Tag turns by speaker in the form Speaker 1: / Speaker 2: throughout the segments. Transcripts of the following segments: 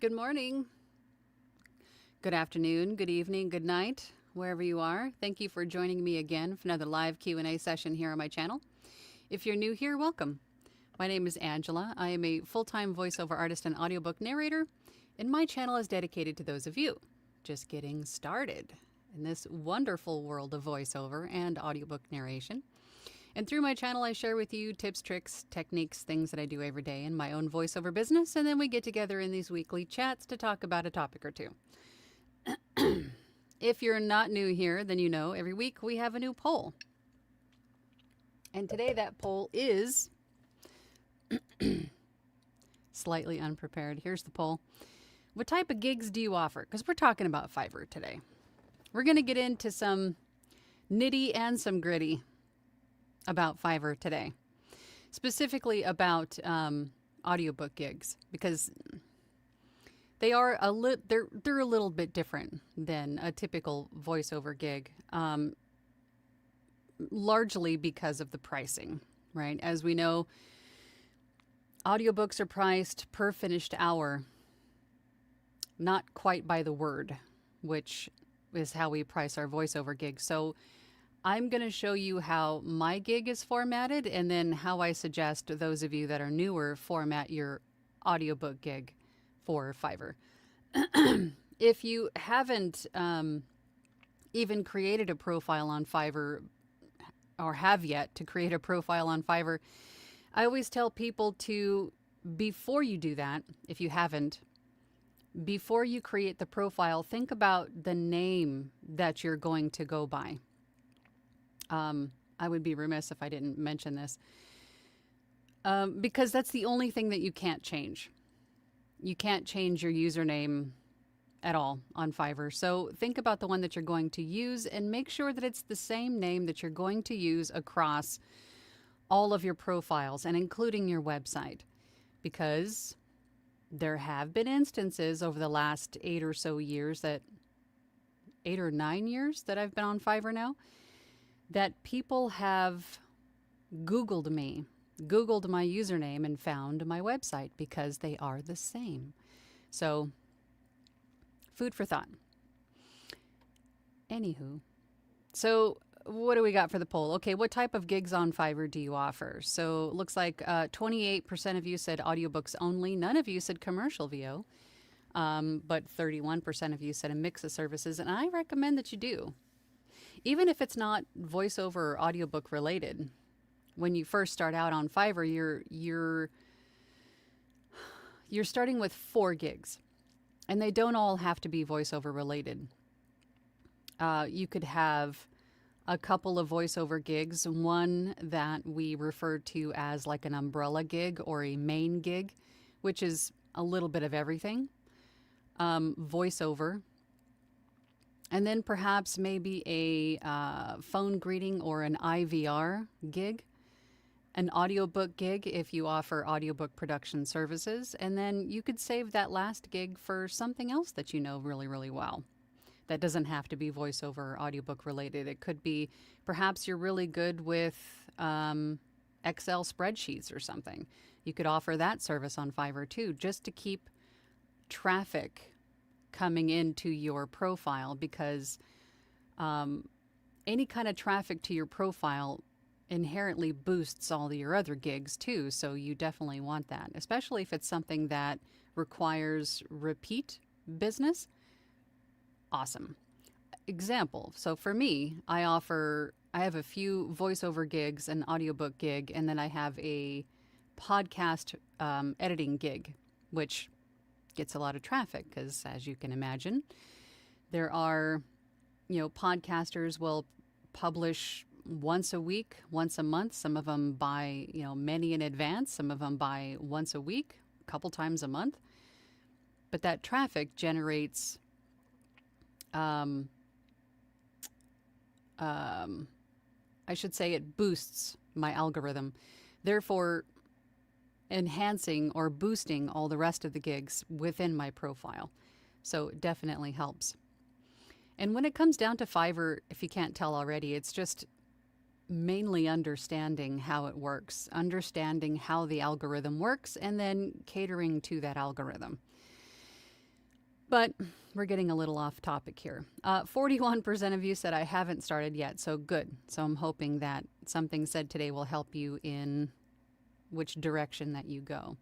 Speaker 1: Good morning, good afternoon, good evening, good night, wherever you are. Thank you for joining me again for another live Q&A session here on my channel. If you're new here, welcome. My name is Angela. I am a full-time voiceover artist and audiobook narrator, and my channel is dedicated to those of you just getting started in this wonderful world of voiceover and audiobook narration. And through my channel, I share with you tips, tricks, techniques, things that I do every day in my own voiceover business. And then we get together in these weekly chats to talk about a topic or two. If you're not new here, then you know every week we have a new poll. And today that poll is slightly unprepared. Here's the poll. What type of gigs do you offer? Because we're talking about Fiverr today. We're going to get into some nitty and some gritty about Fiverr today, specifically about audiobook gigs, because they are they're a little bit different than a typical voiceover gig, largely because of the pricing, right? As we know, audiobooks are priced per finished hour, not quite by the word, which is how we price our voiceover gigs. So I'm going to show you how my gig is formatted, and then how I suggest those of you that are newer format your audiobook gig for Fiverr. If you haven't even created a profile on Fiverr, or have yet to create a profile on Fiverr, I always tell people to, before you do that, if you haven't, before you create the profile, think about the name that you're going to go by. I would be remiss if I didn't mention this, because that's the only thing that you can't change. You can't change your username at all on Fiverr. So think about the one that you're going to use and make sure that it's the same name that you're going to use across all of your profiles and including your website, because there have been instances over the last 8 or 9 years that I've been on Fiverr now, that people have Googled me, Googled my username, and found my website because they are the same. So, food for thought. Anywho, so what do we got for the poll? Okay, what type of gigs on Fiverr do you offer? So, it looks like 28% of you said audiobooks only. None of you said commercial VO, but 31% of you said a mix of services, and I recommend that you do. Even if it's not voiceover or audiobook related, when you first start out on Fiverr, you're starting with 4 gigs, and they don't all have to be voiceover related. You could have a couple of voiceover gigs, one that we refer to as like an umbrella gig or a main gig, which is a little bit of everything, voiceover. And then perhaps maybe a phone greeting or an IVR gig, an audiobook gig if you offer audiobook production services. And then you could save that last gig for something else that you know really, really well. That doesn't have to be voiceover or audiobook related. It could be perhaps you're really good with Excel spreadsheets or something. You could offer that service on Fiverr too, just to keep traffic coming into your profile, because any kind of traffic to your profile inherently boosts all of your other gigs too. So you definitely want that, especially if it's something that requires repeat business. Awesome. Example. So for me, I have a few voiceover gigs, an audiobook gig, and then I have a podcast editing gig, which gets a lot of traffic because, as you can imagine, there are, podcasters will publish once a week, once a month. Some of them buy, many in advance. Some of them buy once a week, a couple times a month. But that traffic generates, I should say it boosts my algorithm. Therefore, enhancing or boosting all the rest of the gigs within my profile. So it definitely helps. And when it comes down to Fiverr, if you can't tell already, it's just mainly understanding how it works, understanding how the algorithm works, and then catering to that algorithm. But we're getting a little off topic here. 41% of you said I haven't started yet, so good. So I'm hoping that something said today will help you in which direction that you go.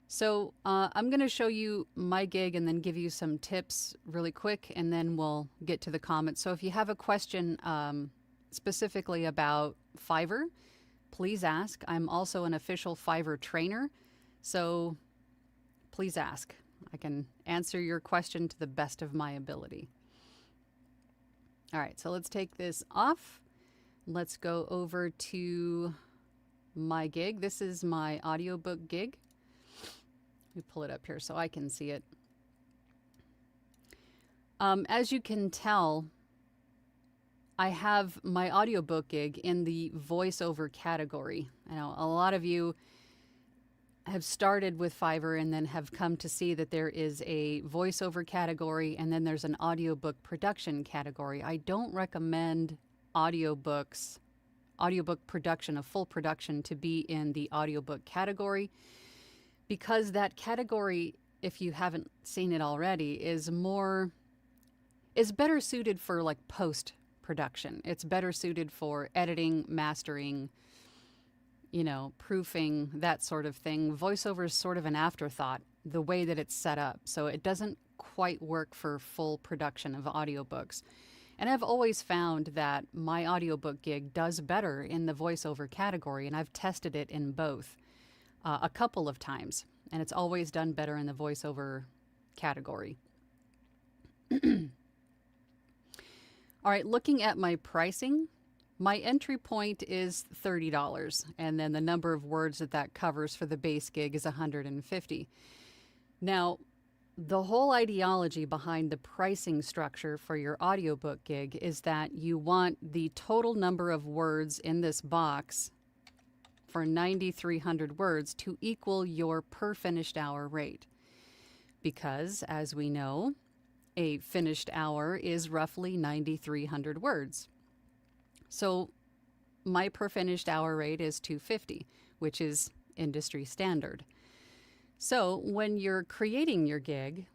Speaker 1: So I'm going to show you my gig and then give you some tips really quick, and then we'll get to the comments. So if you have a question specifically about Fiverr, please ask. I'm also an official Fiverr trainer, so please ask. I can answer your question to the best of my ability. All right, so let's take this off. Let's go over to my gig. This is my audiobook gig. Let me pull it up here so I can see it. As you can tell, I have my audiobook gig in the voiceover category. I know a lot of you have started with Fiverr and then have come to see that there is a voiceover category and then there's an audiobook production category. I don't recommend audiobook production, a full production, to be in the audiobook category, because that category, if you haven't seen it already, is better suited for like post production. It's better suited for editing, mastering, proofing, that sort of thing. Voiceover is sort of an afterthought, the way that it's set up. So it doesn't quite work for full production of audiobooks. And I've always found that my audiobook gig does better in the voiceover category, and I've tested it in both a couple of times, and it's always done better in the voiceover category. All right, looking at my pricing, my entry point is $30, and then the number of words that covers for the base gig is 150. Now, the whole ideology behind the pricing structure for your audiobook gig is that you want the total number of words in this box for 9,300 words to equal your per finished hour rate. Because, as we know, a finished hour is roughly 9,300 words. So my per finished hour rate is $250, which is industry standard. So when you're creating your gig,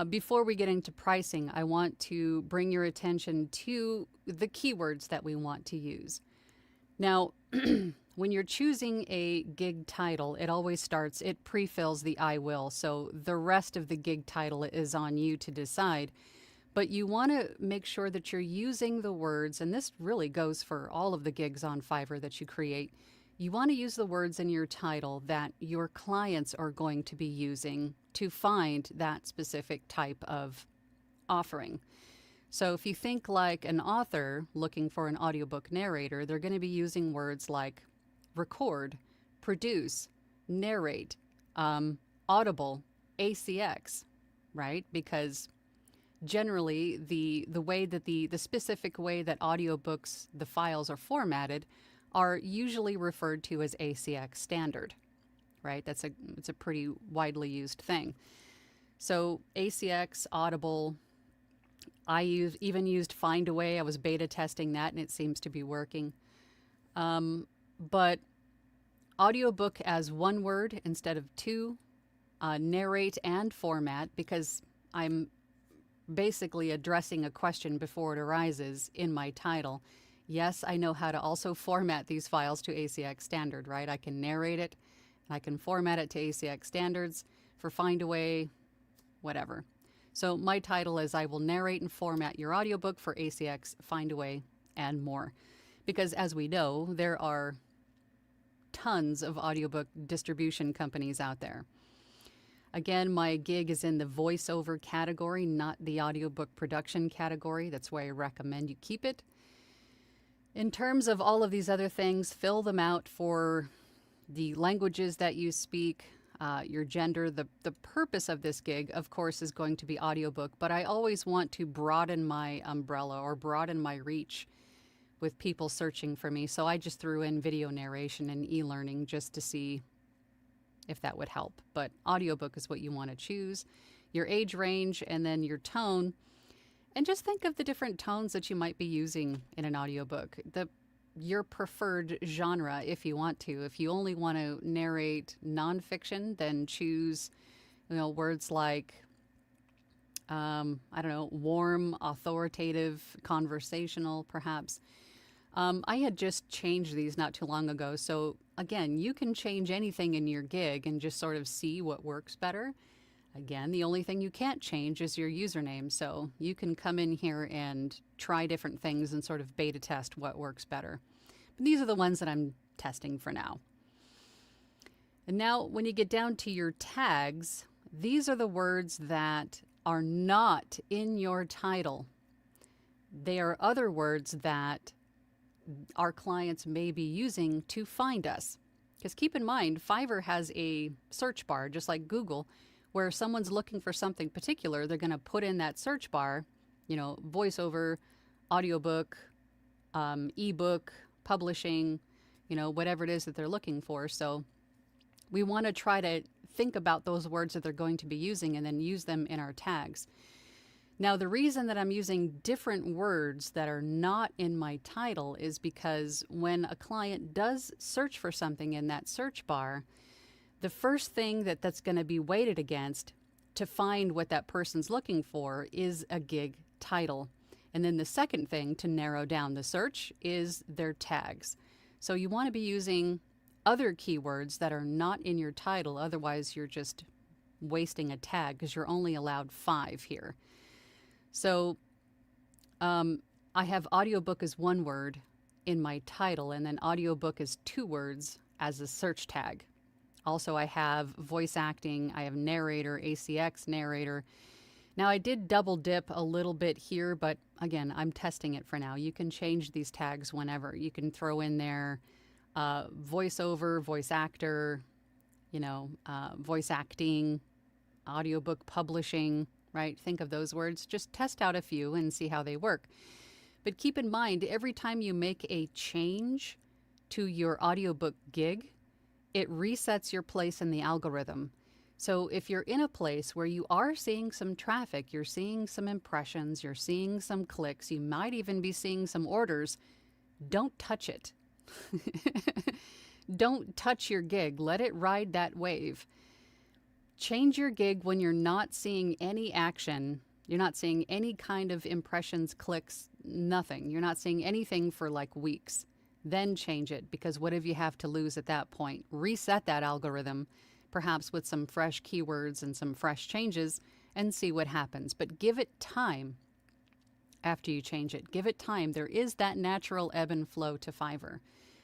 Speaker 1: before we get into pricing, I want to bring your attention to the keywords that we want to use. Now, when you're choosing a gig title, it pre-fills the I will. So the rest of the gig title is on you to decide. But you want to make sure that you're using the words, and this really goes for all of the gigs on Fiverr that you create. You want to use the words in your title that your clients are going to be using to find that specific type of offering. So if you think like an author looking for an audiobook narrator, they're going to be using words like record, produce, narrate, Audible, ACX, right? Because generally the way that the specific way that audiobooks, the files are formatted, are usually referred to as ACX standard, right? It's a pretty widely used thing. So ACX, Audible, I even used Findaway. I was beta testing that and it seems to be working. But audiobook as one word instead of two, narrate and format, because I'm basically addressing a question before it arises in my title. Yes, I know how to also format these files to ACX standard, right? I can narrate it, and I can format it to ACX standards for Findaway, whatever. So my title is I will narrate and format your audiobook for ACX, Findaway, and more. Because as we know, there are tons of audiobook distribution companies out there. Again, my gig is in the voiceover category, not the audiobook production category. That's why I recommend you keep it. In terms of all of these other things, fill them out for the languages that you speak, your gender. The purpose of this gig, of course, is going to be audiobook, but I always want to broaden my umbrella or broaden my reach with people searching for me. So I just threw in video narration and e-learning just to see if that would help. But audiobook is what you want to choose, your age range, and then your tone. And just think of the different tones that you might be using in an audiobook. your preferred genre if you want to. If you only want to narrate nonfiction, then choose, words like, I don't know, warm, authoritative, conversational, perhaps. I had just changed these not too long ago. So again, you can change anything in your gig and just sort of see what works better. Again, the only thing you can't change is your username. So you can come in here and try different things and sort of beta test what works better. But these are the ones that I'm testing for now. And now when you get down to your tags, these are the words that are not in your title. They are other words that our clients may be using to find us. Because keep in mind, Fiverr has a search bar, just like Google, where someone's looking for something particular, they're going to put in that search bar, voiceover, audiobook, ebook, publishing, whatever it is that they're looking for. So we want to try to think about those words that they're going to be using and then use them in our tags. Now, the reason that I'm using different words that are not in my title is because when a client does search for something in that search bar, the first thing that's going to be weighted against to find what that person's looking for is a gig title. And then the second thing to narrow down the search is their tags. So you want to be using other keywords that are not in your title. Otherwise, you're just wasting a tag because you're only allowed 5 here. So I have audiobook as 1 word in my title, and then audiobook is 2 words as a search tag. Also, I have voice acting, I have narrator, ACX narrator. Now, I did double dip a little bit here, but again, I'm testing it for now. You can change these tags whenever. You can throw in there voiceover, voice actor, voice acting, audiobook publishing, right? Think of those words. Just test out a few and see how they work. But keep in mind, every time you make a change to your audiobook gig, it resets your place in the algorithm. So if you're in a place where you are seeing some traffic, you're seeing some impressions, you're seeing some clicks, you might even be seeing some orders, don't touch it. Don't touch your gig. Let it ride that wave. Change your gig when you're not seeing any action. You're not seeing any kind of impressions, clicks, nothing. You're not seeing anything for like weeks. Then change it, because what do you have to lose at that point? Reset that algorithm, perhaps with some fresh keywords and some fresh changes, and see what happens. But give it time after you change it. Give it time. There is that natural ebb and flow to Fiverr.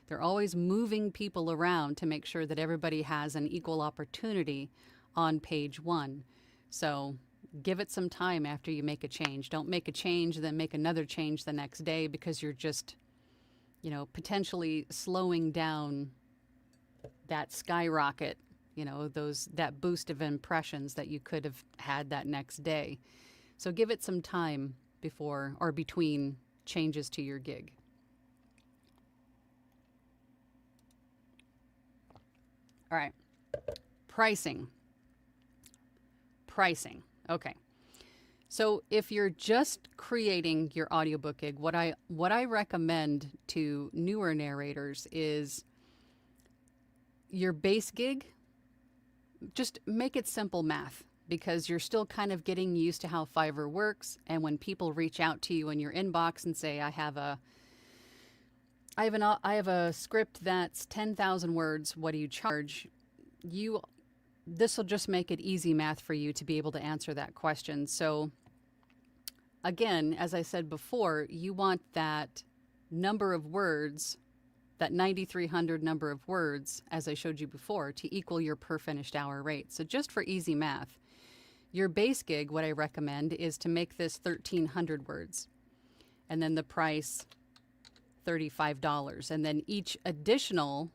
Speaker 1: They're always moving people around to make sure that everybody has an equal opportunity on page 1. So give it some time after you make a change. Don't make a change, then make another change the next day, because you're just potentially slowing down that skyrocket, that boost of impressions that you could have had that next day. So give it some time before or between changes to your gig. All right. Pricing. Okay. So if you're just creating your audiobook gig, what I recommend to newer narrators is your base gig, just make it simple math, because you're still kind of getting used to how Fiverr works. And when people reach out to you in your inbox and say, I have a script that's 10,000 words, what do you charge? This will just make it easy math for you to be able to answer that question. So again, as I said before, you want that number of words, that 9,300 number of words, as I showed you before, to equal your per finished hour rate. So just for easy math, your base gig, what I recommend is to make this 1,300 words. And then the price, $35. And then each additional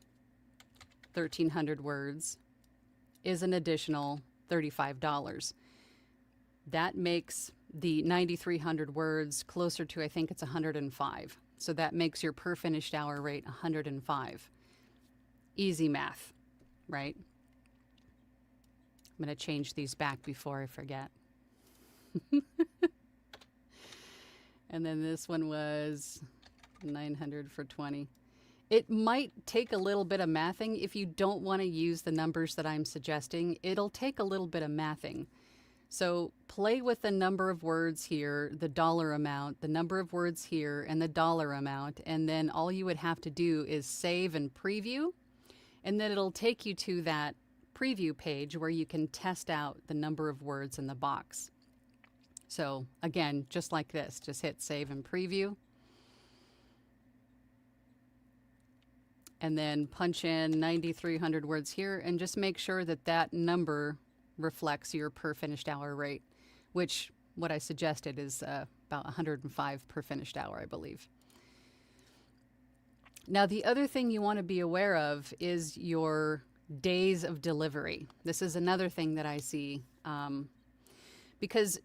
Speaker 1: 1,300 words is an additional $35. That makes the 9,300 words closer to, I think it's 105. So that makes your per finished hour rate 105. Easy math, right? I'm going to change these back before I forget. And then this one was 900 for 20. It might take a little bit of mathing. If you don't want to use the numbers that I'm suggesting, it'll take a little bit of mathing. So play with the number of words here, the dollar amount, the number of words here, and the dollar amount. And then all you would have to do is save and preview. And then it'll take you to that preview page where you can test out the number of words in the box. So again, just like this, just hit save and preview. And then punch in 9,300 words here and just make sure that that number reflects your per finished hour rate, which what I suggested is about 105 per finished hour, I believe. Now, the other thing you want to be aware of is your days of delivery. This is another thing that I see because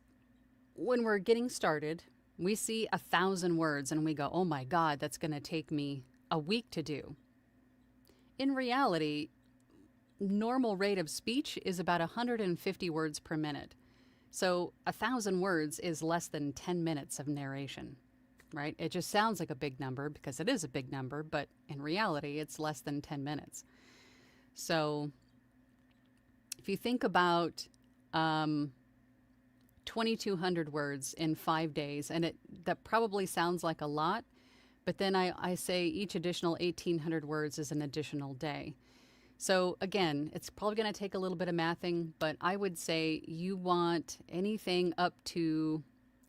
Speaker 1: when we're getting started, we see 1,000 words and we go, oh my God, that's going to take me a week to do. In reality, normal rate of speech is about 150 words per minute. So 1,000 words is less than 10 minutes of narration, right? It just sounds like a big number because it is a big number, but in reality, it's less than 10 minutes. So if you think about 2,200 words in 5 days, and that probably sounds like a lot, but then I say each additional 1,800 words is an additional day. So again, it's probably going to take a little bit of mathing, but I would say you want anything up to,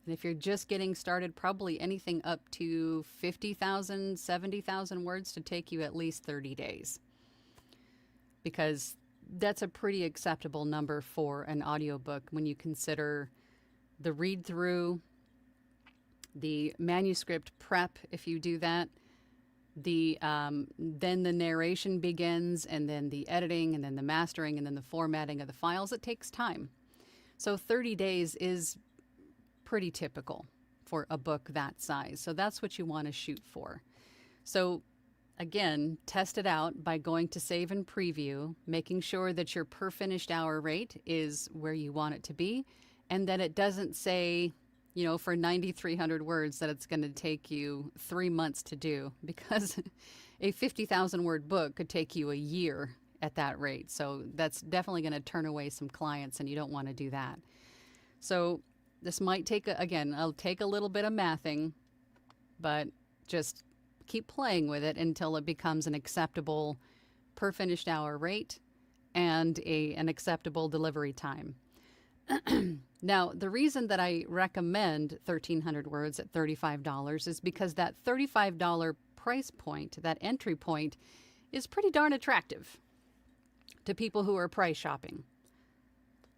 Speaker 1: and if you're just getting started, probably anything up to 50,000, 70,000 words to take you at least 30 days. Because that's a pretty acceptable number for an audiobook when you consider the read through, the manuscript prep, if you do that, then the narration begins, and then the editing, and then the mastering, and then the formatting of the files. It takes time. So 30 days is pretty typical for a book that size. So that's what you want to shoot for. So again, test it out by going to save and preview, making sure that your per finished hour rate is where you want it to be, and that it doesn't say, you know, for 9,300 words that it's going to take you 3 months to do, because a 50,000 word book could take you a year at that rate. So that's definitely going to turn away some clients, and you don't want to do that. So this might take, it'll take a little bit of mathing, but just keep playing with it until it becomes an acceptable per finished hour rate and an acceptable delivery time. Now, the reason that I recommend 1,300 words at $35 is because that $35 price point, that entry point, is pretty darn attractive to people who are price shopping,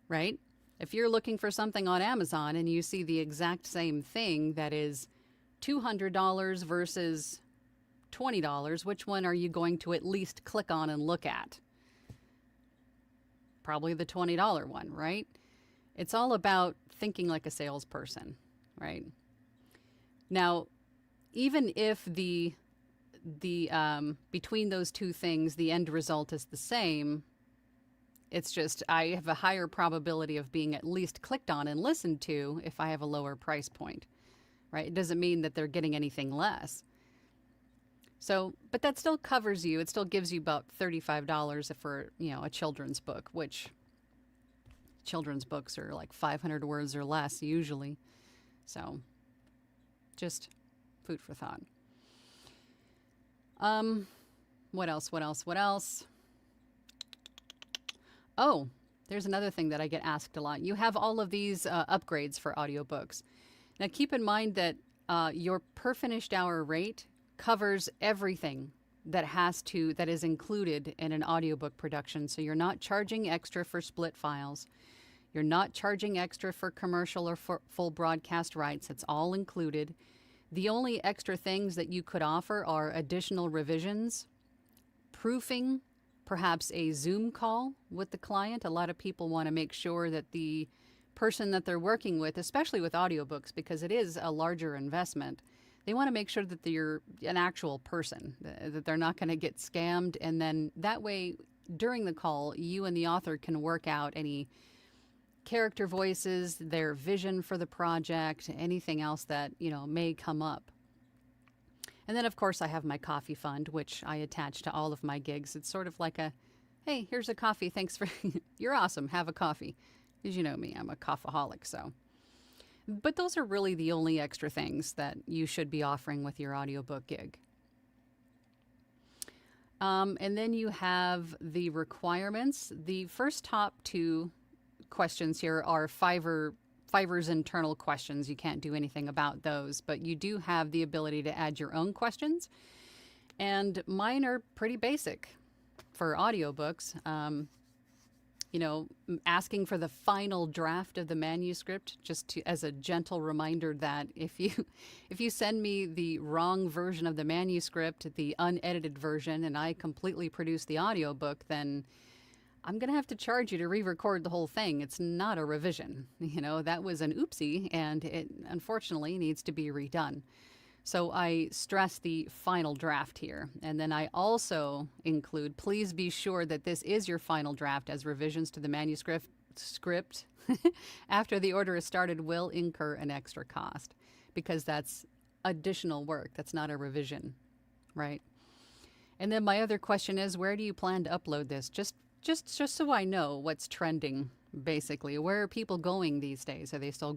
Speaker 1: right? If you're looking for something on Amazon and you see the exact same thing that is $200 versus $20, which one are you going to at least click on and look at? Probably the $20 one, right? It's all about thinking like a salesperson, right? Now, even if the between those two things, the end result is the same, it's just I have a higher probability of being at least clicked on and listened to if I have a lower price point, right? It doesn't mean that they're getting anything less. So, but that still covers you. It still gives you about $35 for, you know, a children's book, which children's books are like 500 words or less usually. So just food for thought. What else? Oh, there's another thing that I get asked a lot. You have all of these upgrades for audiobooks. Now keep in mind that your per finished hour rate covers everything that is included in an audiobook production. So you're not charging extra for split files. You're not charging extra for commercial or for full broadcast rights. It's all included. The only extra things that you could offer are additional revisions, proofing, perhaps a Zoom call with the client. A lot of people want to make sure that the person that they're working with, especially with audiobooks, because it is a larger investment, they want to make sure that you're an actual person, that they're not going to get scammed. And then that way, during the call, you and the author can work out any character voices, their vision for the project, anything else that, you know, may come up. And then, of course, I have my coffee fund, which I attach to all of my gigs. It's sort of like a, hey, here's a coffee. Thanks for, you're awesome. Have a coffee. As you know me, I'm a coffeeholic, so. But those are really the only extra things that you should be offering with your audiobook gig. And then you have the requirements. The first top two questions here are Fiverr's internal questions. You can't do anything about those, but you do have the ability to add your own questions. And mine are pretty basic for audiobooks. Asking for the final draft of the manuscript, just as a gentle reminder that if you send me the wrong version of the manuscript, the unedited version, and I completely produce the audiobook, then I'm going to have to charge you to re-record the whole thing. It's not a revision. That was an oopsie, and it unfortunately needs to be redone. So I stress the final draft here. And then I also include, please be sure that this is your final draft, as revisions to the manuscript after the order is started will incur an extra cost, because that's additional work. That's not a revision, right? And then my other question is, where do you plan to upload this? Just so I know what's trending, basically. Where are people going these days? Are they still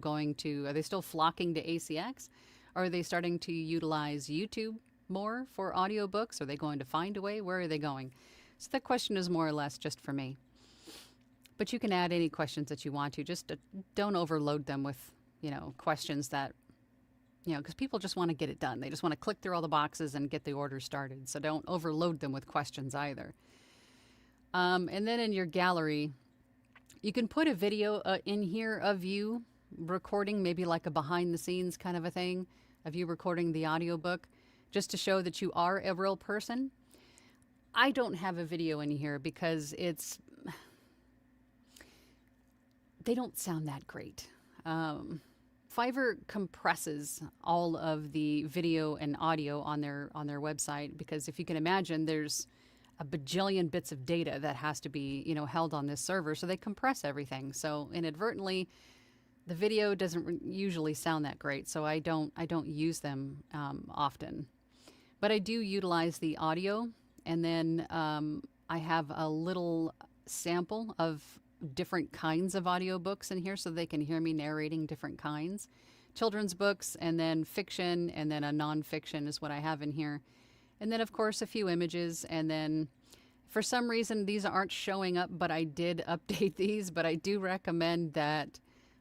Speaker 1: flocking to ACX? Are they starting to utilize YouTube more for audiobooks? Are they going to find a way? Where are they going? So the question is more or less just for me. But you can add any questions that you want to. Just don't overload them with, questions that, because people just want to get it done. They just want to click through all the boxes and get the order started. So don't overload them with questions either. And then in your gallery, you can put a video in here of you recording, maybe like a behind the scenes kind of a thing, of you recording the audiobook, just to show that you are a real person. I don't have a video in here because they don't sound that great. Fiverr compresses all of the video and audio on their website, because if you can imagine, there's a bajillion bits of data that has to be, held on this server, so they compress everything. So inadvertently, the video doesn't usually sound that great, so I don't use them often. But I do utilize the audio, and then I have a little sample of different kinds of audiobooks in here so they can hear me narrating different kinds. Children's books, and then fiction, and then a nonfiction is what I have in here. And then, of course, a few images, and then for some reason these aren't showing up, but I did update these, but I do recommend that.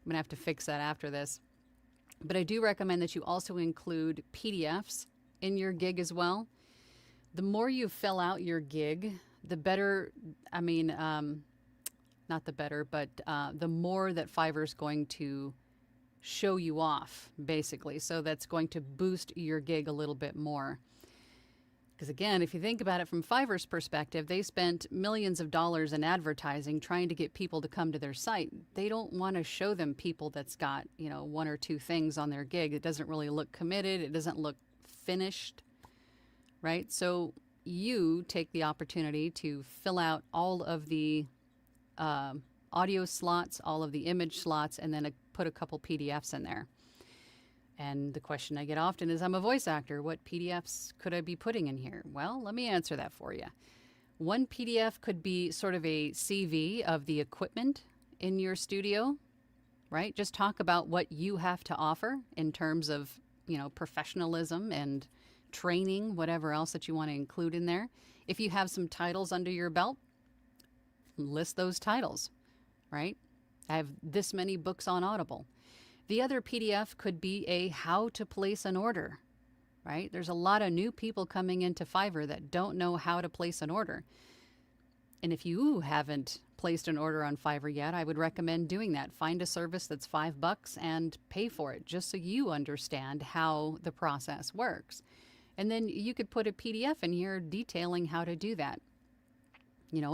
Speaker 1: I'm going to have to fix that after this. But I do recommend that you also include PDFs in your gig as well. The more you fill out your gig, the better, not the better, but the more that Fiverr's going to show you off, basically. So that's going to boost your gig a little bit more. Because again, if you think about it from Fiverr's perspective, they spent millions of dollars in advertising trying to get people to come to their site. They don't want to show them people that's got, one or two things on their gig. It doesn't really look committed. It doesn't look finished, right? So you take the opportunity to fill out all of the audio slots, all of the image slots, and then put a couple PDFs in there. And the question I get often is, I'm a voice actor. What PDFs could I be putting in here? Well, let me answer that for you. One PDF could be sort of a CV of the equipment in your studio, right? Just talk about what you have to offer in terms of, professionalism and training, whatever else that you want to include in there. If you have some titles under your belt, list those titles, right? I have this many books on Audible. The other PDF could be a how to place an order, right? There's a lot of new people coming into Fiverr that don't know how to place an order. And if you haven't placed an order on Fiverr yet, I would recommend doing that. Find a service that's $5 and pay for it, just so you understand how the process works. And then you could put a PDF in here detailing how to do that.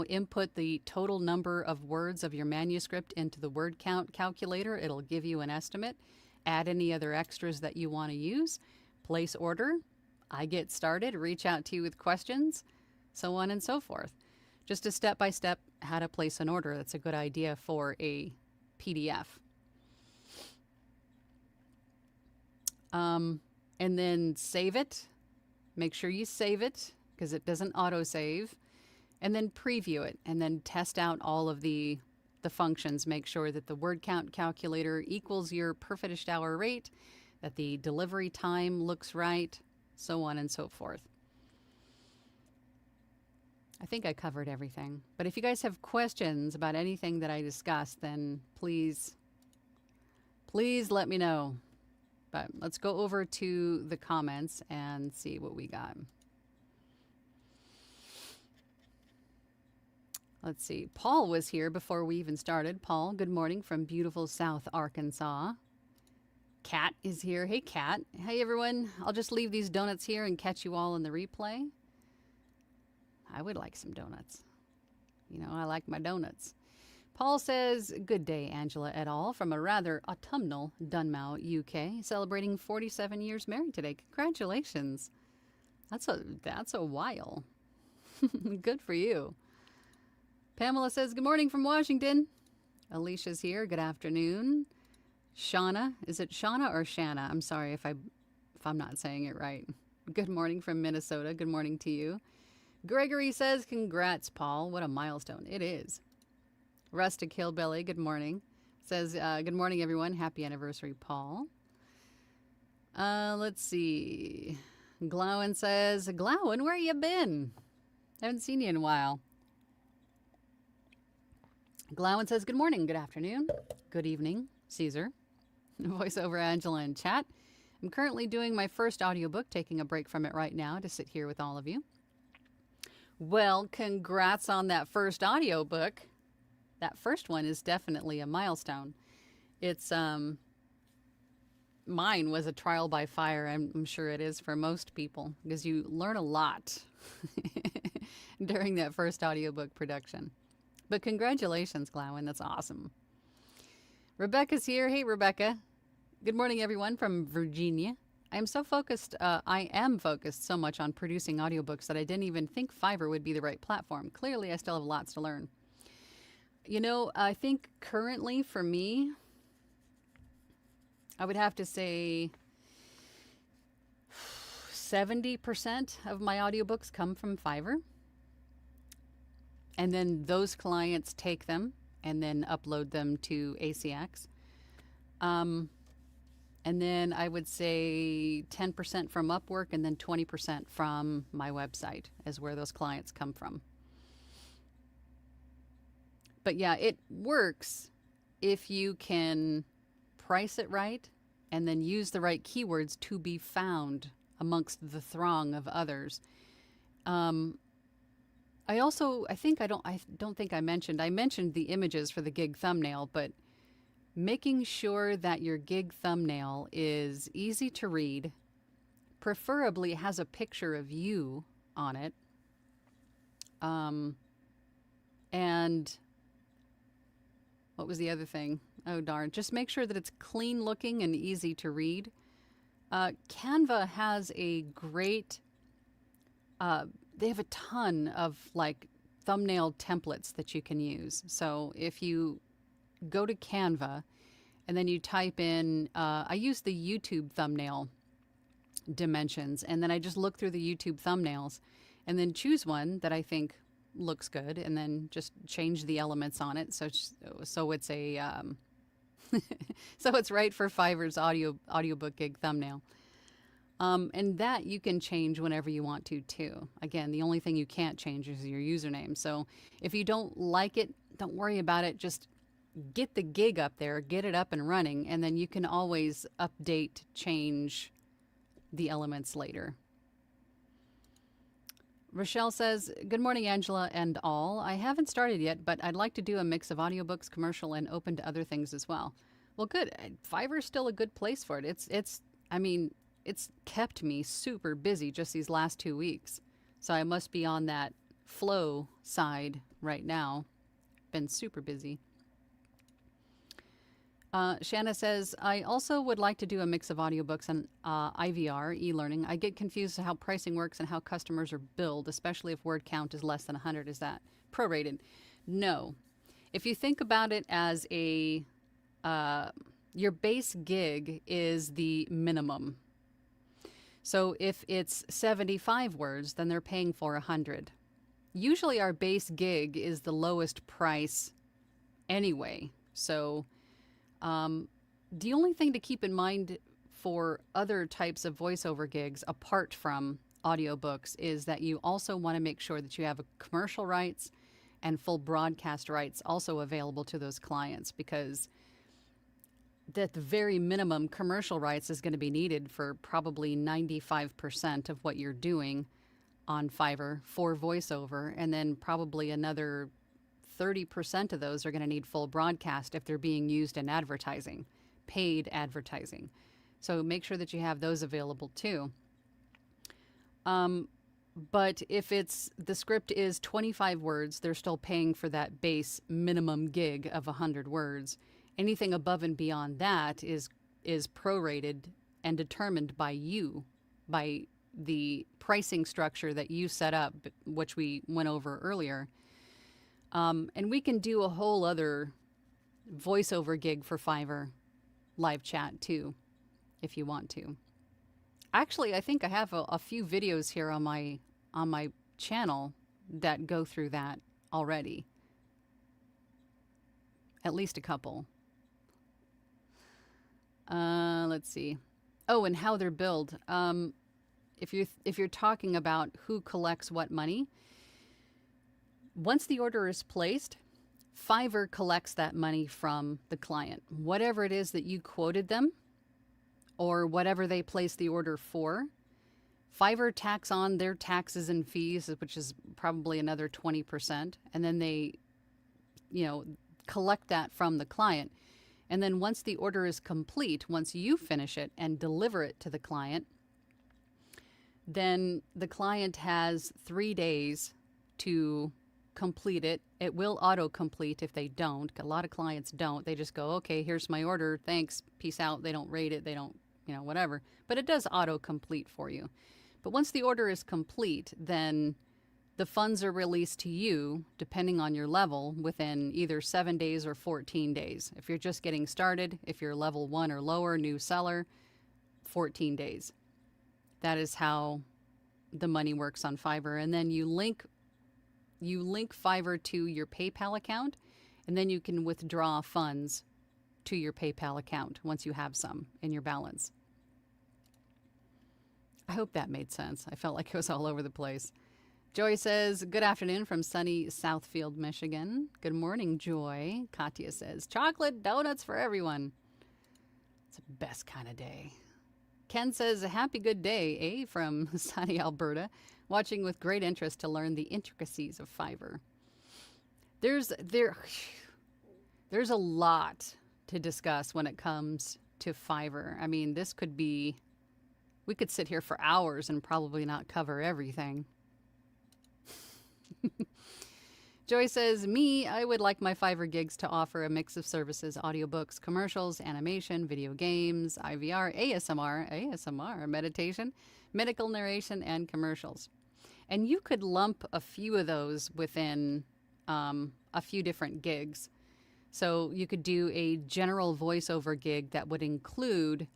Speaker 1: Input the total number of words of your manuscript into the word count calculator. It'll give you an estimate. Add any other extras that you want to use. Place order. I get started. Reach out to you with questions, so on and so forth. Just a step-by-step how to place an order. That's a good idea for a PDF. And then save it. Make sure you save it because it doesn't autosave, and then preview it, and then test out all of the functions. Make sure that the word count calculator equals your per finished hour rate, that the delivery time looks right, so on and so forth. I think I covered everything. But if you guys have questions about anything that I discussed, then please let me know. But let's go over to the comments and see what we got. Let's see. Paul was here before we even started. Paul, good morning from beautiful South Arkansas. Kat is here. Hey, Kat. Hey, everyone. I'll just leave these donuts here and catch you all in the replay. I would like some donuts. You know, I like my donuts. Paul says, good day, Angela et al. From a rather autumnal Dunmow, UK, celebrating 47 years married today. Congratulations. That's a while. Good for you. Pamela says, good morning from Washington. Alicia's here. Good afternoon. Shauna, is it Shauna or Shanna? I'm sorry if I'm not saying it right. Good morning from Minnesota. Good morning to you. Gregory says, congrats, Paul. What a milestone. It is. Rustic Hillbilly, good morning. Says, good morning, everyone. Happy anniversary, Paul. Let's see. Glowen says, Glowen, where you been? Haven't seen you in a while. Glowen says, good morning, good afternoon, good evening, Caesar. Voiceover Angela in chat. I'm currently doing my first audiobook, taking a break from it right now to sit here with all of you. Well, congrats on that first audiobook. That first one is definitely a milestone. It's, mine was a trial by fire. I'm sure it is for most people because you learn a lot during that first audiobook production. But congratulations, Glowen. That's awesome. Rebecca's here. Hey, Rebecca. Good morning, everyone from Virginia. I am focused so much on producing audiobooks that I didn't even think Fiverr would be the right platform. Clearly, I still have lots to learn. You know, I think currently for me, I would have to say 70% of my audiobooks come from Fiverr. And then those clients take them and then upload them to ACX. And then I would say 10% from Upwork and then 20% from my website is where those clients come from. But yeah, it works if you can price it right and then use the right keywords to be found amongst the throng of others. I don't think I mentioned the images for the gig thumbnail, but making sure that your gig thumbnail is easy to read, preferably has a picture of you on it, and what was the other thing? Oh, darn. Just make sure that it's clean looking and easy to read. Canva has a great, they have a ton of like thumbnail templates that you can use. So if you go to Canva and then you type in, I use the YouTube thumbnail dimensions, and then I just look through the YouTube thumbnails and then choose one that I think looks good and then just change the elements on it. So it's a, so it's right for Fiverr's audiobook gig thumbnail. And that you can change whenever you want to too. Again, the only thing you can't change is your username. So if you don't like it, don't worry about it. Just get the gig up there, get it up and running, and then you can always update, change the elements later. Rochelle says, good morning, Angela and all. I haven't started yet, but I'd like to do a mix of audiobooks, commercial, and open to other things as well. Well, good. Fiverr's still a good place for it. It's kept me super busy just these last 2 weeks. So I must be on that flow side right now. Been super busy. Shanna says, I also would like to do a mix of audiobooks and IVR, e-learning. I get confused how pricing works and how customers are billed, especially if word count is less than 100. Is that prorated? No. If you think about it as a, your base gig is the minimum. So if it's 75 words, then they're paying for 100. Usually our base gig is the lowest price anyway. So the only thing to keep in mind for other types of voiceover gigs apart from audiobooks is that you also want to make sure that you have a commercial rights and full broadcast rights also available to those clients, because at the very minimum, commercial rights is going to be needed for probably 95% of what you're doing on Fiverr for voiceover, and then probably another 30% of those are going to need full broadcast if they're being used in advertising, paid advertising. So make sure that you have those available too. But if the script is 25 words, they're still paying for that base minimum gig of 100 words. Anything above and beyond that is prorated and determined by you, by the pricing structure that you set up, which we went over earlier. And we can do a whole other voiceover gig for Fiverr live chat too, if you want to. Actually, I think I have a few videos here on my channel that go through that already. At least a couple. Let's see. Oh, and how they're billed. If you're talking about who collects what money, once the order is placed, Fiverr collects that money from the client. Whatever it is that you quoted them, or whatever they place the order for, Fiverr tacks on their taxes and fees, which is probably another 20%, and then they, collect that from the client. And then once the order is complete, once you finish it and deliver it to the client, then the client has 3 days to complete it. It will auto-complete if they don't. A lot of clients don't. They just go, okay, here's my order. Thanks. Peace out. They don't rate it. They don't, whatever. But it does auto-complete for you. But once the order is complete, then the funds are released to you, depending on your level, within either 7 days or 14 days. If you're just getting started, if you're level 1 or lower, new seller, 14 days. That is how the money works on Fiverr. And then you link Fiverr to your PayPal account, and then you can withdraw funds to your PayPal account once you have some in your balance. I hope that made sense. I felt like it was all over the place. Joy says, good afternoon from sunny Southfield, Michigan. Good morning, Joy. Katya says, chocolate donuts for everyone. It's the best kind of day. Ken says, a happy good day, from sunny Alberta, watching with great interest to learn the intricacies of Fiverr. There's a lot to discuss when it comes to Fiverr. I mean, we could sit here for hours and probably not cover everything. Joy says, I would like my Fiverr gigs to offer a mix of services: audiobooks, commercials, animation, video games, IVR, ASMR, meditation, medical narration, and commercials. And you could lump a few of those within a few different gigs. So you could do a general voiceover gig that would include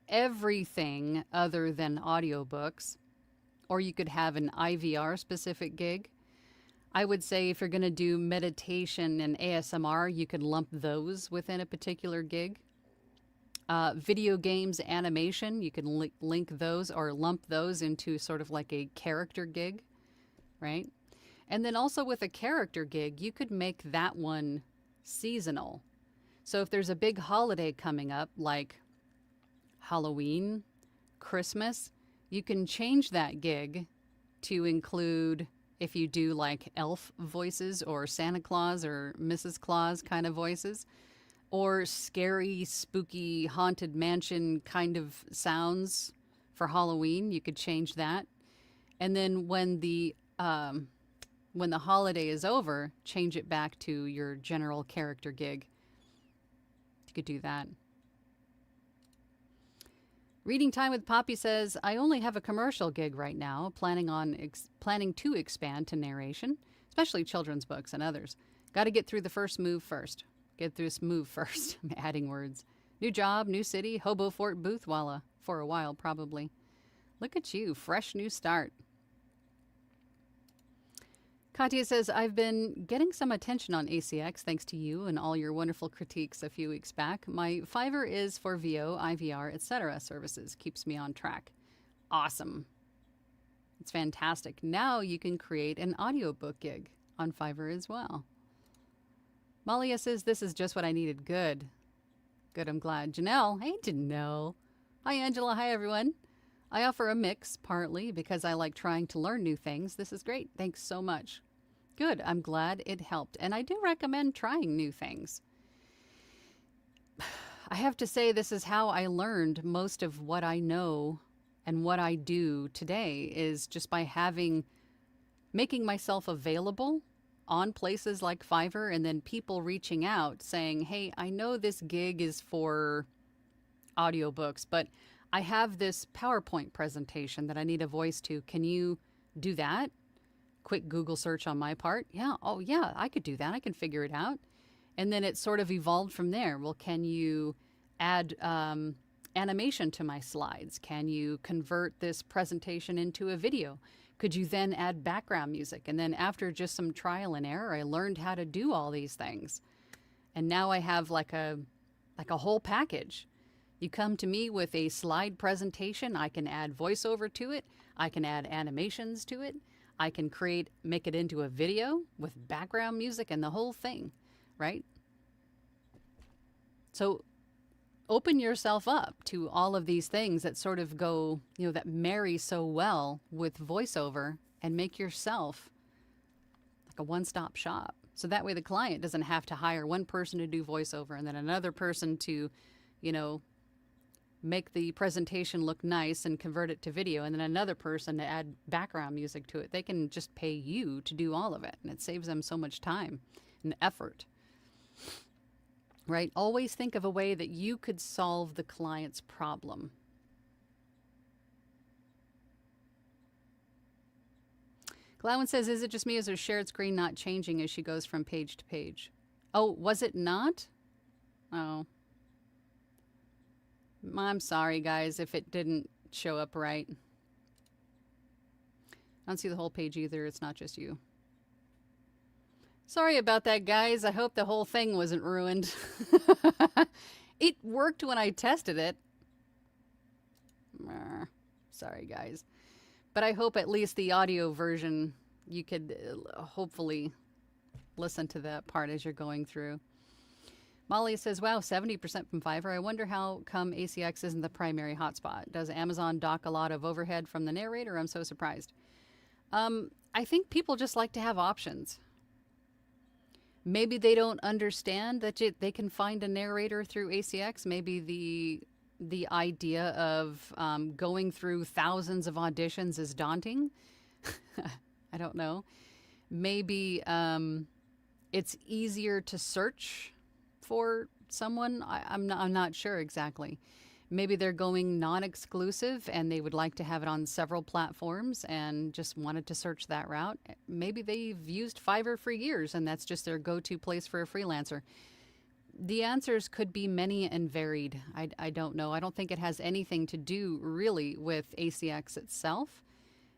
Speaker 1: everything other than audiobooks, or you could have an IVR specific gig. I would say if you're going to do meditation and ASMR, you could lump those within a particular gig. Video games, animation, you can link those or lump those into sort of like a character gig, right? And then also with a character gig, you could make that one seasonal. So if there's a big holiday coming up, like Halloween, Christmas, you can change that gig to include, if you do like elf voices or Santa Claus or Mrs. Claus kind of voices, or scary, spooky, haunted mansion kind of sounds for Halloween, you could change that. And then when the holiday is over, change it back to your general character gig. You could do that. Reading Time with Poppy says, I only have a commercial gig right now, planning to expand to narration, especially children's books and others. Got to get through the first move first. Get through this move first. I'm adding words. New job, new city, Hobo Fort Boothwalla. For a while, probably. Look at you, fresh new start. Katya says, I've been getting some attention on ACX thanks to you and all your wonderful critiques a few weeks back. My Fiverr is for VO, IVR, etc. services. Keeps me on track. Awesome. It's fantastic. Now you can create an audiobook gig on Fiverr as well. Malia says, this is just what I needed. Good. Good, I'm glad. Janelle. Hey, Janelle. Hi, Angela. Hi, everyone. I offer a mix, partly because I like trying to learn new things. This is great. Thanks so much. Good. I'm glad it helped. And I do recommend trying new things. I have to say, this is how I learned most of what I know and what I do today, is just by making myself available on places like Fiverr, and then people reaching out saying, hey, I know this gig is for audiobooks, but I have this PowerPoint presentation that I need a voice to. Can you do that? Quick Google search on my part. Yeah. Oh, yeah, I could do that. I can figure it out. And then it sort of evolved from there. Well, can you add animation to my slides? Can you convert this presentation into a video? Could you then add background music? And then after just some trial and error, I learned how to do all these things. And now I have like a whole package. You come to me with a slide presentation, I can add voiceover to it, I can add animations to it, I can make it into a video with background music and the whole thing, right? So open yourself up to all of these things that sort of go, that marry so well with voiceover, and make yourself like a one-stop shop. So that way the client doesn't have to hire one person to do voiceover and then another person to, make the presentation look nice and convert it to video, and then another person to add background music to it. They can just pay you to do all of it, and it saves them so much time and effort. Right? Always think of a way that you could solve the client's problem. Glowin says, is it just me? Is her shared screen not changing as she goes from page to page? Oh, was it not? Oh. I'm sorry, guys, if it didn't show up right. I don't see the whole page either. It's not just you. Sorry about that, guys. I hope the whole thing wasn't ruined. It worked when I tested it. Sorry, guys. But I hope at least the audio version, you could hopefully listen to that part as you're going through. Molly says, wow, 70% from Fiverr. I wonder how come ACX isn't the primary hotspot. Does Amazon dock a lot of overhead from the narrator? I'm so surprised. I think people just like to have options. Maybe they don't understand that they can find a narrator through ACX. Maybe the idea of going through thousands of auditions is daunting. I don't know. Maybe it's easier to search for someone. I'm not sure exactly. Maybe they're going non-exclusive and they would like to have it on several platforms and just wanted to search that route. Maybe they've used Fiverr for years and that's just their go-to place for a freelancer. The answers could be many and varied. I don't know. I don't think it has anything to do really with ACX itself.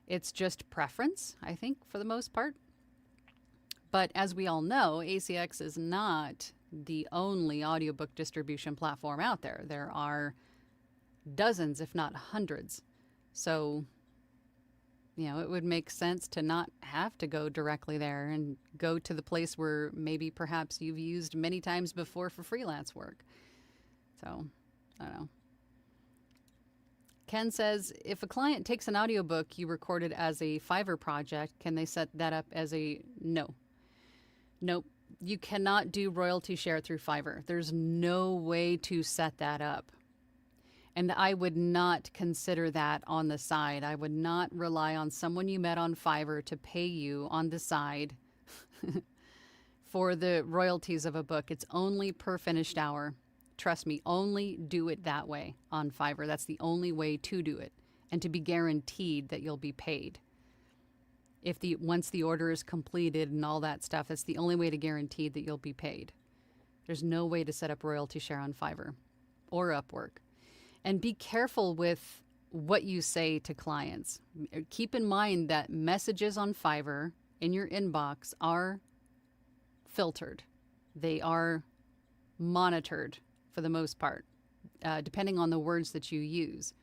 Speaker 1: It's just preference, I think, for the most part. But as we all know, ACX is not the only audiobook distribution platform out there. There are dozens, if not hundreds. So, it would make sense to not have to go directly there and go to the place where maybe perhaps you've used many times before for freelance work. So, I don't know. Ken says, if a client takes an audiobook you recorded as a Fiverr project, can they set that up as a no? Nope. You cannot do royalty share through Fiverr. There's no way to set that up. And I would not consider that on the side. I would not rely on someone you met on Fiverr to pay you on the side for the royalties of a book. It's only per finished hour. Trust me, only do it that way on Fiverr. That's the only way to do it, and to be guaranteed that you'll be paid. Once the order is completed and all that stuff, that's the only way to guarantee that you'll be paid. There's no way to set up royalty share on Fiverr or Upwork. And be careful with what you say to clients. Keep in mind that messages on Fiverr in your inbox are filtered. They are monitored for the most part, depending on the words that you use.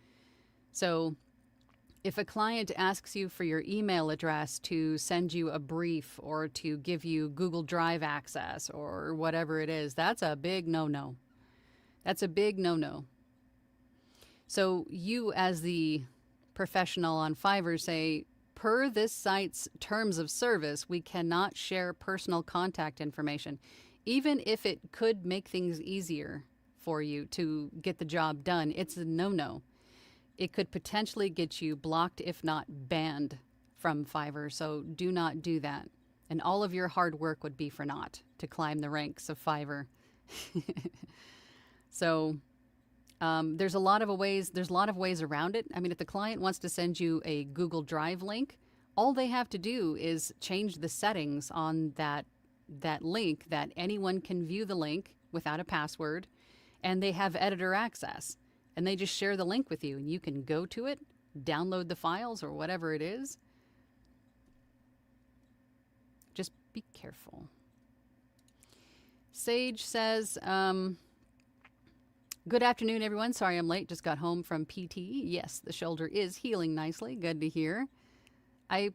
Speaker 1: So if a client asks you for your email address to send you a brief or to give you Google Drive access or whatever it is, that's a big no-no. That's a big no-no. So you, as the professional on Fiverr, say, per this site's terms of service, we cannot share personal contact information, even if it could make things easier for you to get the job done. It's a no-no. It could potentially get you blocked, if not banned, from Fiverr. So do not do that. And all of your hard work would be for naught to climb the ranks of Fiverr. So there's a lot of ways around it. I mean, if the client wants to send you a Google Drive link, all they have to do is change the settings on that link, that anyone can view the link without a password, and they have editor access. And they just share the link with you, and you can go to it, download the files or whatever it is. Just be careful. Sage says, good afternoon, everyone. Sorry I'm late. Just got home from PT. Yes, the shoulder is healing nicely. Good to hear. I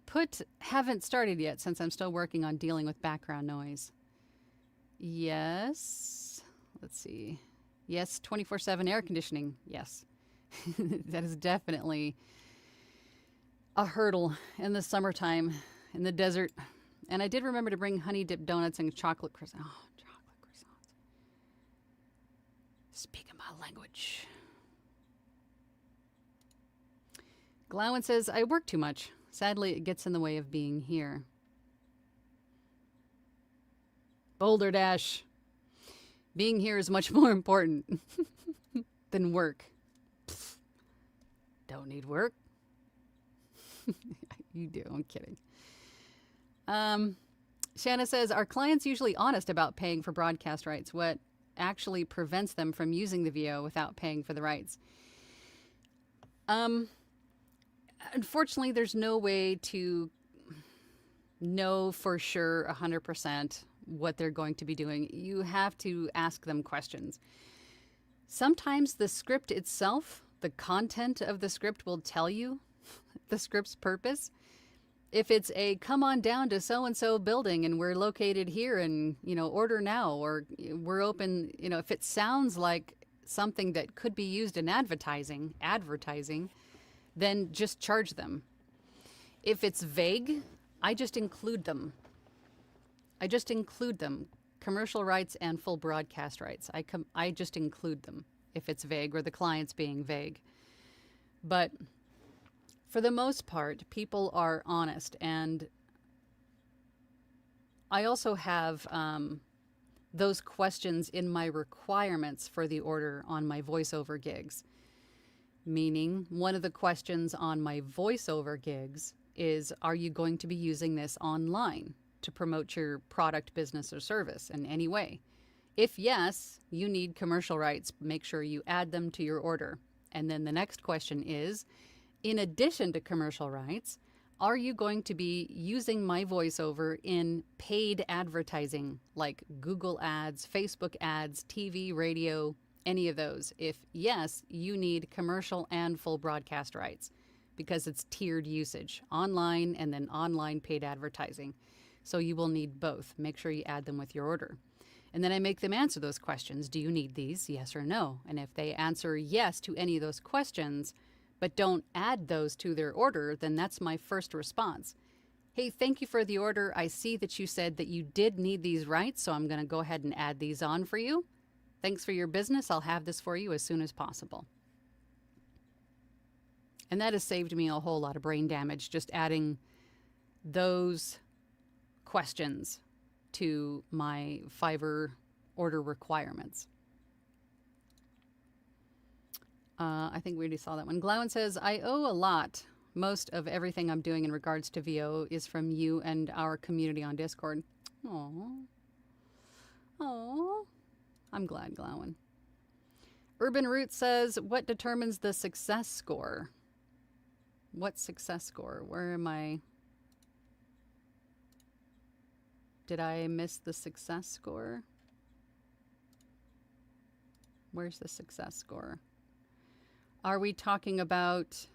Speaker 1: haven't started yet since I'm still working on dealing with background noise. Yes. Let's see. Yes, 24/7 air conditioning. Yes. That is definitely a hurdle in the summertime in the desert. And I did remember to bring honey dip donuts and chocolate croissants. Oh, chocolate croissants. Speaking my language. Glowen says, I work too much. Sadly, it gets in the way of being here. Boulder Dash. Being here is much more important than work. Pfft. Don't need work. You do. I'm kidding. Shanna says, are clients usually honest about paying for broadcast rights? What actually prevents them from using the VO without paying for the rights? Unfortunately, there's no way to know for sure 100% what they're going to be doing. You have to ask them questions. Sometimes the script itself, the content of the script will tell you the script's purpose. If it's a come on down to so-and-so building and we're located here and, order now, or we're open, if it sounds like something that could be used in advertising, then just charge them. If it's vague, I just include them. Commercial rights and full broadcast rights. I just include them if it's vague or the client's being vague. But for the most part, people are honest. And I also have those questions in my requirements for the order on my voiceover gigs. Meaning, one of the questions on my voiceover gigs is, are you going to be using this online to promote your product, business, or service in any way? If yes, you need commercial rights. Make sure you add them to your order. And then the next question is, in addition to commercial rights, are you going to be using my voiceover in paid advertising like Google ads, Facebook ads, TV, radio, any of those? If yes, you need commercial and full broadcast rights because it's tiered usage, online and then online paid advertising. So you will need both. Make sure you add them with your order. And then I make them answer those questions. Do you need these? Yes or no? And if they answer yes to any of those questions, but don't add those to their order, then that's my first response. Hey, thank you for the order. I see that you said that you did need these rights, so I'm going to go ahead and add these on for you. Thanks for your business. I'll have this for you as soon as possible. And that has saved me a whole lot of brain damage, just adding those questions to my Fiverr order requirements. I think we already saw that one. Glowen says, I owe a lot. Most of everything I'm doing in regards to VO is from you and our community on Discord. Aww. Aww. I'm glad, Glowen. Urban Root says, what determines the success score? What success score? Where am I? Did I miss the success score? Where's the success score? Are we talking about...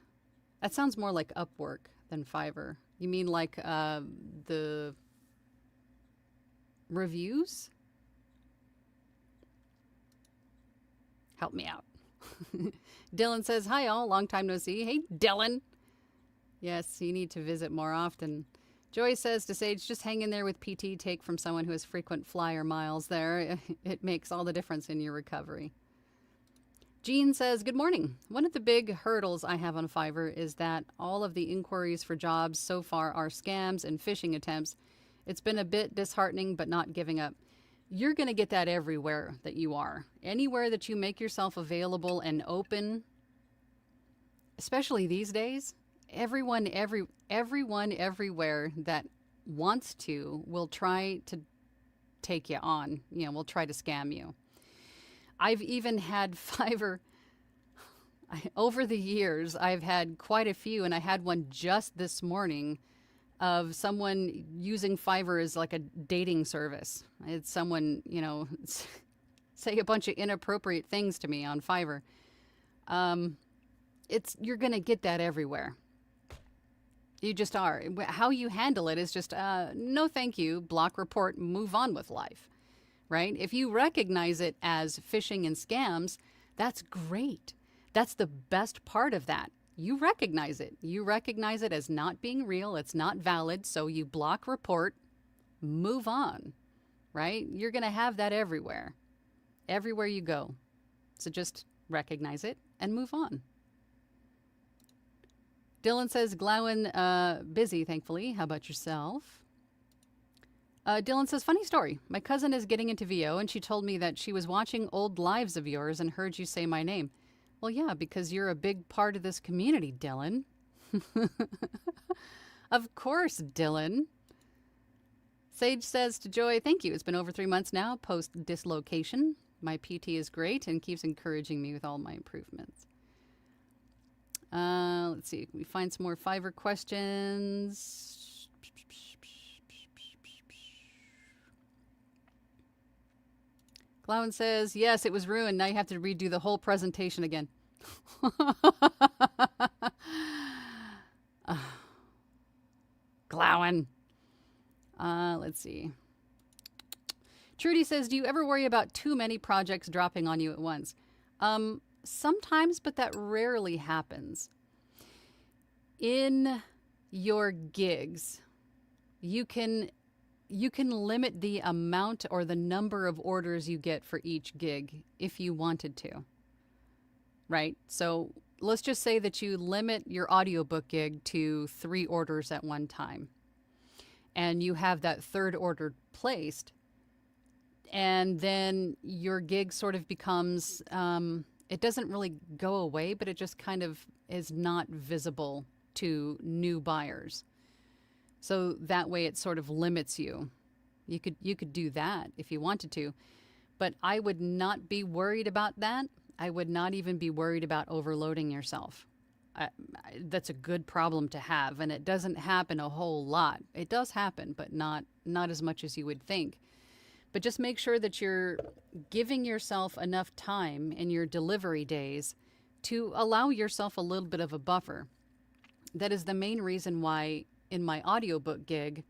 Speaker 1: That sounds more like Upwork than Fiverr. You mean like the reviews? Help me out. Dylan says, hi all, long time no see. Hey, Dylan. Yes, you need to visit more often. Joy says to Sage, just hang in there with PT. Take from someone who has frequent flyer miles there. It makes all the difference in your recovery. Jean says, good morning. One of the big hurdles I have on Fiverr is that all of the inquiries for jobs so far are scams and phishing attempts. It's been a bit disheartening, but not giving up. You're going to get that everywhere that you are. Anywhere that you make yourself available and open, especially these days, everyone everywhere that wants to will try to take you on, will try to scam you. I've even had Fiverr, over the years, I've had quite a few, and I had one just this morning of someone using Fiverr as like a dating service. It's someone, say a bunch of inappropriate things to me on Fiverr. You're going to get that everywhere. You just are. How you handle it is just, no thank you, block, report, move on with life. Right? If you recognize it as phishing and scams, that's great. That's the best part of that. You recognize it. You recognize it as not being real. It's not valid. So you block, report, move on. Right? You're going to have that everywhere. Everywhere you go. So just recognize it and move on. Dylan says, Glowen, busy, thankfully. How about yourself? Dylan says, funny story. My cousin is getting into VO, and she told me that she was watching old lives of yours and heard you say my name. Well, yeah, because you're a big part of this community, Dylan. Of course, Dylan. Sage says to Joy, thank you. It's been over 3 months now, post-dislocation. My PT is great and keeps encouraging me with all my improvements. Let's see. Can we find some more Fiverr questions? Clown says, yes, it was ruined. Now you have to redo the whole presentation again. Clown. Let's see. Trudy says, do you ever worry about too many projects dropping on you at once? Sometimes, but that rarely happens. In your gigs, you can limit the amount or the number of orders you get for each gig if you wanted to, right? So let's just say that you limit your audiobook gig to 3 orders at one time, and you have that third order placed, and then your gig sort of becomes, it doesn't really go away, but it just kind of is not visible to new buyers. So that way it sort of limits you. You could do that if you wanted to, but I would not be worried about that. I would not even be worried about overloading yourself. That's a good problem to have, and it doesn't happen a whole lot. It does happen, but not as much as you would think. But just make sure that you're giving yourself enough time in your delivery days to allow yourself a little bit of a buffer. That is the main reason why in my audiobook gig,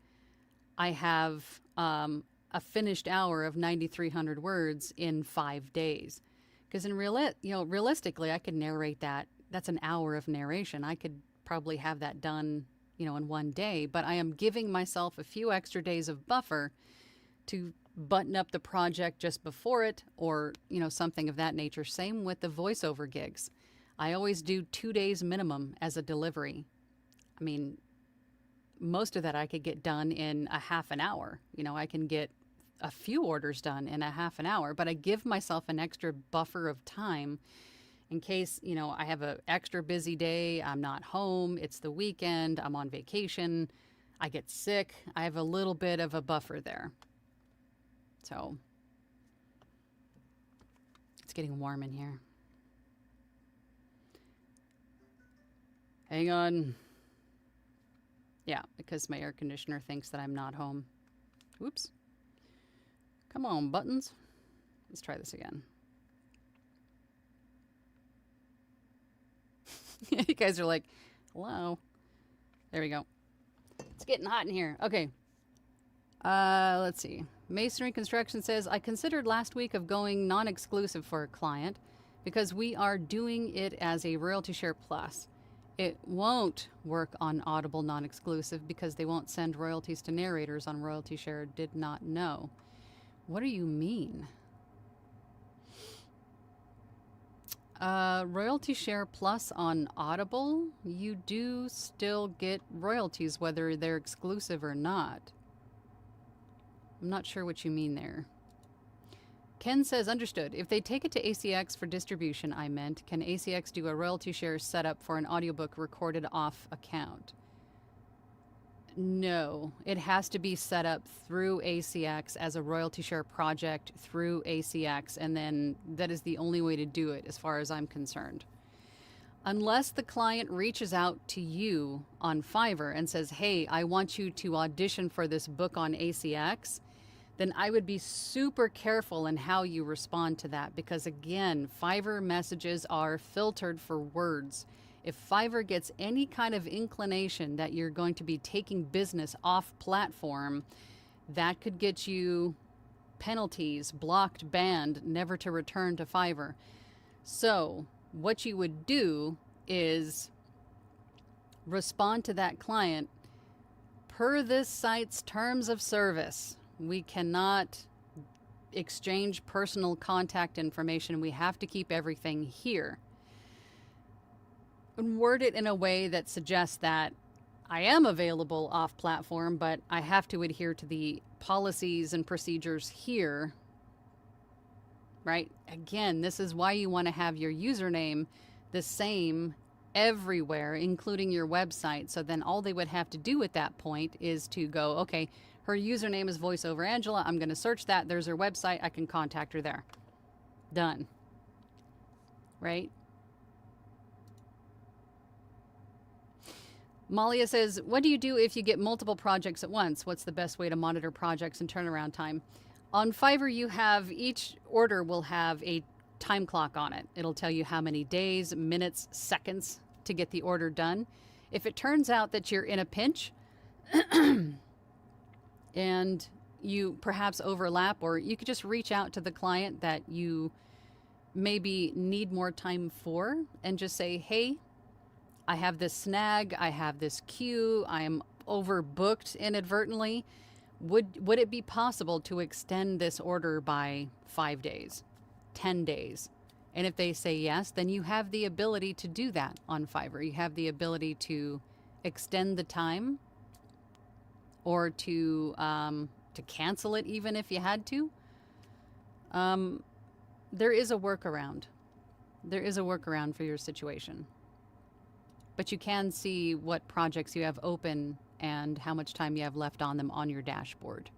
Speaker 1: I have a finished hour of 9,300 words in 5 days. Because realistically, I could narrate that. That's an hour of narration. I could probably have that done, in 1 day. But I am giving myself a few extra days of buffer to button up the project just before it, or, something of that nature. Same with the voiceover gigs. I always do 2 days minimum as a delivery. I mean, most of that I could get done in a half an hour. I can get a few orders done in a half an hour, but I give myself an extra buffer of time in case, I have an extra busy day, I'm not home, it's the weekend, I'm on vacation, I get sick. I have a little bit of a buffer there. So it's getting warm in here. Hang on. Yeah, because my air conditioner thinks that I'm not home. Oops. Come on, buttons. Let's try this again. You guys are like, hello. There we go. It's getting hot in here. Okay. Let's see. Masonry Construction says, I considered last week of going non-exclusive for a client because we are doing it as a royalty share plus. It won't work on Audible non-exclusive because they won't send royalties to narrators on royalty share. Did not know. What do you mean? Royalty share plus on Audible, you do still get royalties whether they're exclusive or not. I'm not sure what you mean there. Ken says, understood. If they take it to ACX for distribution, I meant, can ACX do a royalty share setup for an audiobook recorded off account? No, it has to be set up through ACX as a royalty share project through ACX, and then that is the only way to do it as far as I'm concerned. Unless the client reaches out to you on Fiverr and says, hey, I want you to audition for this book on ACX, then I would be super careful in how you respond to that because, again, Fiverr messages are filtered for words. If Fiverr gets any kind of inclination that you're going to be taking business off platform, that could get you penalties, blocked, banned, never to return to Fiverr. So what you would do is respond to that client per this site's terms of service. We cannot exchange personal contact information. We have to keep everything here. And word it in a way that suggests that I am available off platform, but I have to adhere to the policies and procedures here, right? Again, this is why you want to have your username the same everywhere, including your website. So then all they would have to do at that point is to go, okay, her username is VoiceOver Angela. I'm going to search that. There's her website. I can contact her there. Done. Right? Malia says, what do you do if you get multiple projects at once? What's the best way to monitor projects and turnaround time? On Fiverr, you have each order will have a time clock on it. It'll tell you how many days, minutes, seconds to get the order done. If it turns out that you're in a pinch and you perhaps overlap, or you could just reach out to the client that you maybe need more time for and just say, hey, I have this snag, I have this queue, I am overbooked inadvertently. Would it be possible to extend this order by 5 days, 10 days? And if they say yes, then you have the ability to do that on Fiverr. You have the ability to extend the time or to cancel it even if you had to. There is a workaround. There is a workaround for your situation. But you can see what projects you have open and how much time you have left on them on your dashboard.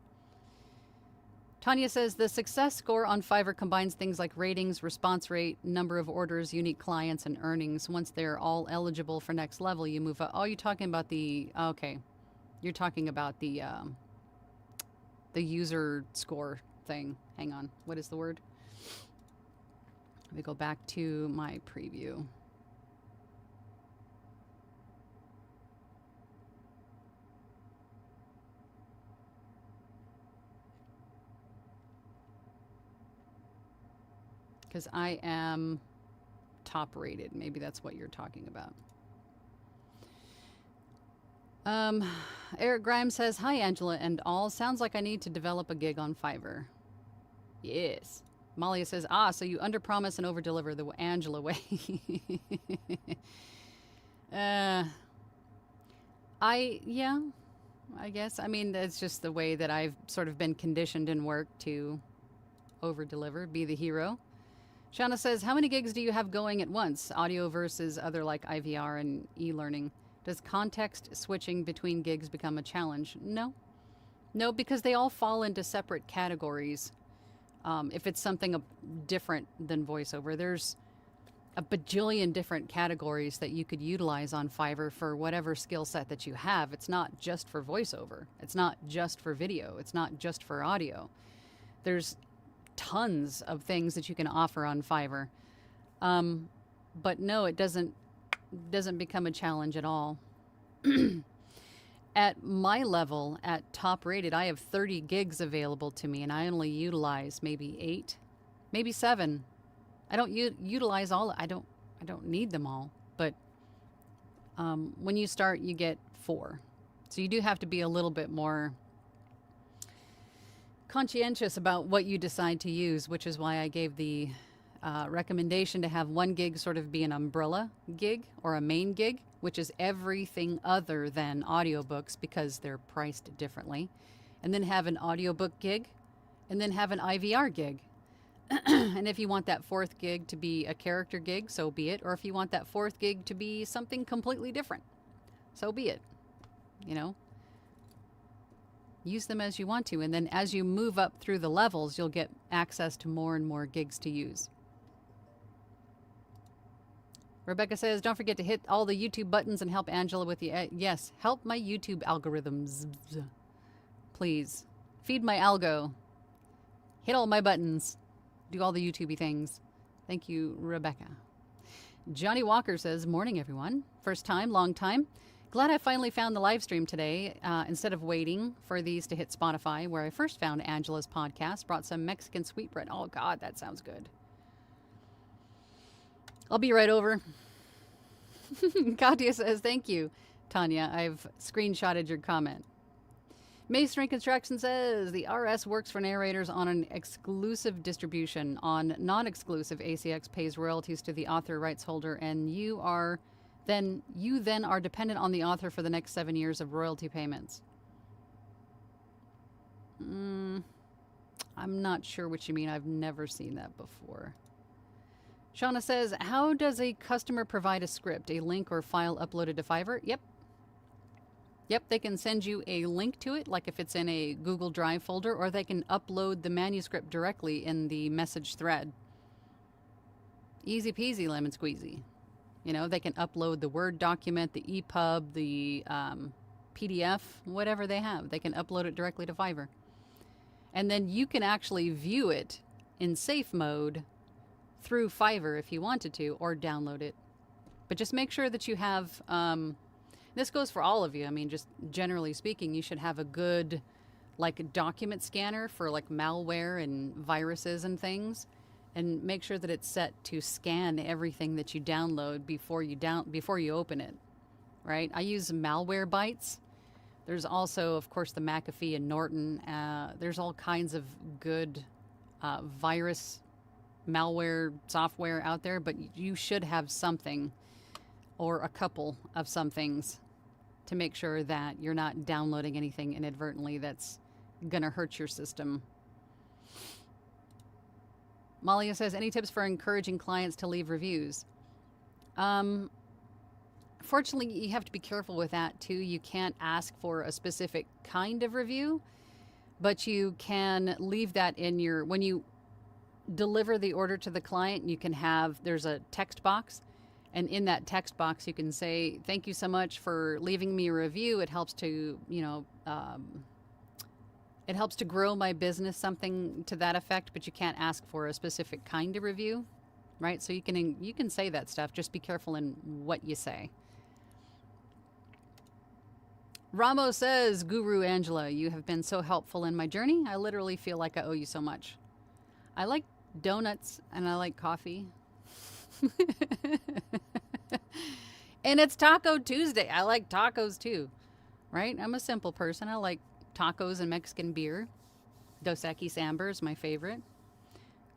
Speaker 1: Tanya says, the success score on Fiverr combines things like ratings, response rate, number of orders, unique clients, and earnings. Once they're all eligible for next level, you move up. Oh, you're talking about the, okay. You're talking about the user score thing. Hang on. What is the word? Let me go back to my preview. Because I am top rated. Maybe that's what you're talking about. Eric Grimes says, hi, Angela and all. Sounds like I need to develop a gig on Fiverr. Yes. Malia says, so you underpromise and overdeliver the Angela way. I guess. I mean, that's just the way that I've sort of been conditioned in work to overdeliver, be the hero. Shauna says, how many gigs do you have going at once? Audio versus other like IVR and e-learning. Does context switching between gigs become a challenge? No. No, because they all fall into separate categories. If it's something different than voiceover, there's a bajillion different categories that you could utilize on Fiverr for whatever skill set that you have. It's not just for voiceover. It's not just for video. It's not just for audio. There's tons of things that you can offer on Fiverr. But no, it doesn't become a challenge at all. At my level, at top rated, I have 30 gigs available to me, and I only utilize maybe 8, maybe 7. I don't utilize all. I don't need them all. But when you start, you get 4. So you do have to be a little bit more conscientious about what you decide to use, which is why I gave the recommendation to have 1 gig sort of be an umbrella gig or a main gig, which is everything other than audiobooks because they're priced differently. And then have an audiobook gig, and then have an IVR gig. And if you want that 4th gig to be a character gig, so be it. Or if you want that 4th gig to be something completely different, so be it. You know, use them as you want to. And then as you move up through the levels, you'll get access to more and more gigs to use. Rebecca says, don't forget to hit all the YouTube buttons and help Angela with the... yes, help my YouTube algorithms. Please. Feed my algo. Hit all my buttons. Do all the YouTubey things. Thank you, Rebecca. Johnny Walker says, morning, everyone. First time, long time. Glad I finally found the live stream today. Instead of waiting for these to hit Spotify, where I first found Angela's podcast, brought some Mexican sweetbread. Oh, God, that sounds good. I'll be right over. Katya says, thank you, Tanya. I've screenshotted your comment. Masonry Construction says, the RS works for narrators on an exclusive distribution. On non-exclusive, ACX pays royalties to the author rights holder, and you then are dependent on the author for the next 7 years of royalty payments. I'm not sure what you mean. I've never seen that before. Shauna says, how does a customer provide a script, a link or file uploaded to Fiverr? Yep, they can send you a link to it, like if it's in a Google Drive folder, or they can upload the manuscript directly in the message thread. Easy peasy, lemon squeezy. You know, they can upload the Word document, the EPUB, the PDF, whatever they have. They can upload it directly to Fiverr. And then you can actually view it in safe mode through Fiverr if you wanted to, or download it. But just make sure that you have, this goes for all of you. I mean, just generally speaking, you should have a good, like, document scanner for, like, malware and viruses and things. And make sure that it's set to scan everything that you download before you open it, right? I use Malware Bytes. There's also, of course, the McAfee and Norton. There's all kinds of good virus malware software out there, but you should have something or a couple of some things to make sure that you're not downloading anything inadvertently that's going to hurt your system. Malia says, any tips for encouraging clients to leave reviews? Fortunately, you have to be careful with that too. You can't ask for a specific kind of review, but you can leave that in your, when you deliver the order to the client, you can have, there's a text box, and in that text box you can say, thank you so much for leaving me a review. It helps to, you know, it helps to grow my business, something to that effect, but you can't ask for a specific kind of review, right? So you can say that stuff. Just be careful in what you say. Ramos says, Guru Angela, you have been so helpful in my journey. I literally feel like I owe you so much. I like donuts and I like coffee. And it's Taco Tuesday. I like tacos too, right? I'm a simple person. I like tacos and Mexican beer. Dos Equis Amber is my favorite.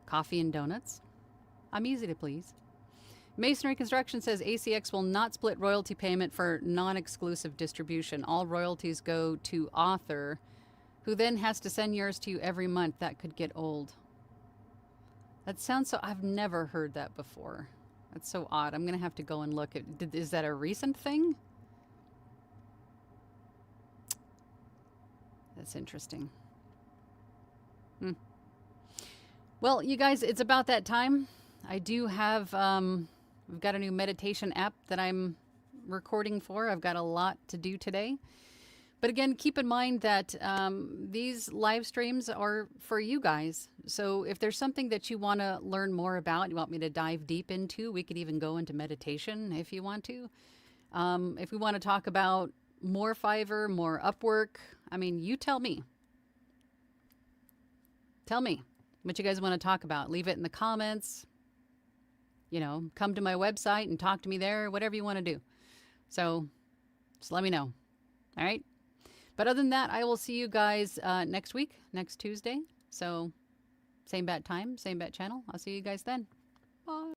Speaker 1: Coffee and donuts. I'm easy to please. Masonry Construction says ACX will not split royalty payment for non-exclusive distribution. All royalties go to author, who then has to send yours to you every month. That could get old. That sounds so... I've never heard that before. That's so odd. I'm going to have to go and look at... Is that a recent thing? That's interesting. Well, you guys, it's about that time. I do have I've got a new meditation app that I'm recording for. I've got a lot to do today. But again, keep in mind that these live streams are for you guys. So if there's something that you want to learn more about, you want me to dive deep into, we could even go into meditation if you want to. If we want to talk about more Fiverr, more Upwork, I mean, you tell me. Tell me what you guys want to talk about. Leave it in the comments. You know, come to my website and talk to me there, whatever you want to do. So just let me know. All right. But other than that, I will see you guys next week, next Tuesday. So same bat time, same bat channel. I'll see you guys then. Bye.